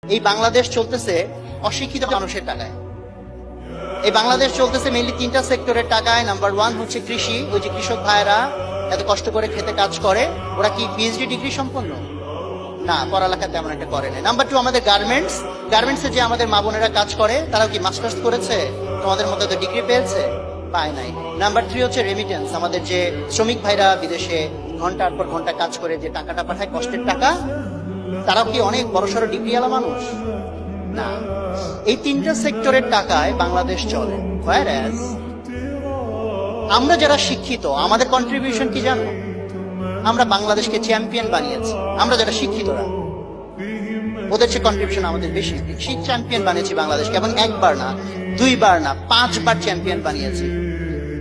এই বাংলাদেশ চলতেছে অশিক্ষিত মানুষের টাকায়। এই বাংলাদেশ চলতেছে মেইনলি তিনটা সেক্টরের টাকায়। নাম্বার ওয়ান হচ্ছে কৃষি। ওই যে কৃষক ভাইরা এত কষ্ট করে খেতে কাজ করে, ওরা কি পিএইচডি ডিগ্রি সম্পন্ন? না, পড়ালেখা তেমন একটা করে না। নাম্বার টু আমাদের গার্মেন্টসে যে আমাদের মা বোনেরা কাজ করে, তারাও কি মাস্টার্স করেছে? তোমাদের মধ্যে তো ডিগ্রি পেয়েছে? পায় নাই। নাম্বার থ্রি হচ্ছে রেমিটেন্স। আমাদের যে শ্রমিক ভাইরা বিদেশে ঘন্টার পর ঘন্টা কাজ করে যে টাকাটা পাঠায়, কষ্টের টাকা, তারাও কি অনেক বড়সড় ডিগ্রিওয়ালা মানুষ? না। এই তিনটা সেক্টরের টাকায় বাংলাদেশ চলে। Whereas আমরা যারা শিক্ষিত, আমাদের কন্ট্রিবিউশন কি জানো? আমরা বাংলাদেশকে চ্যাম্পিয়ন বানিয়েছি। আমরা যারা শিক্ষিতরা, ওদের চেয়ে কন্ট্রিবিউশন আমাদের বেশি। চ্যাম্পিয়ন বানিয়েছি বাংলাদেশকে, এবং একবার না, দুইবার না, 5 বার চ্যাম্পিয়ন বানিয়েছি।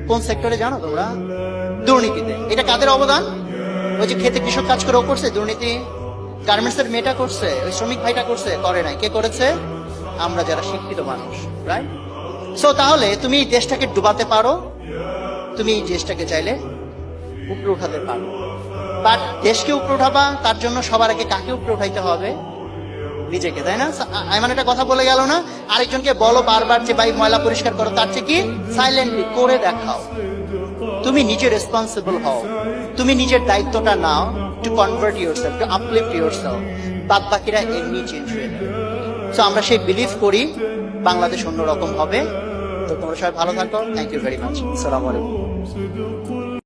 কোন সেক্টরে জানো তোমরা? দুর্নীতিতে। এটা কাদের অবদান? ওই যে খেতে কৃষক কাজ করে ও করছে দুর্নীতি? গার্মেন্টস এর মেয়েটা করছে? ওই শ্রমিক ভাইটা করছে? করে নাই। কে করেছে? আমরা যারা শিক্ষিত মানুষ, রাইট? সো তাহলে তুমি এই দেশটাকে ডুবাতে পারো, তুমি এই দেশটাকে চাইলে উপরে উঠাতে পারো। বাট দেশকে উপরে উঠাবা, তার জন্য সবার আগে কাকে উপরে উঠাইতে হবে? নিজেকে, তাই না? এমন একটা কথা বলে গেল না, আরেকজনকে বলো বারবার যে ভাই ময়লা পরিষ্কার করো, তার চেয়ে কি সাইলেন্টলি করে দেখাও। তুমি নিজে রেসপন্সিবল হও, তুমি নিজের দায়িত্বটা নাও, to convert yourself, to uplift yourself. বাদ বাকিরা এমনি চেঞ্জ হয়ে যাবে। সো আমরা সেই বিলিভ করি বাংলাদেশ অন্যরকম হবে। তো তোমরা সবাই ভালো থাকো। Thank you very much. আসসালামু আলাইকুম।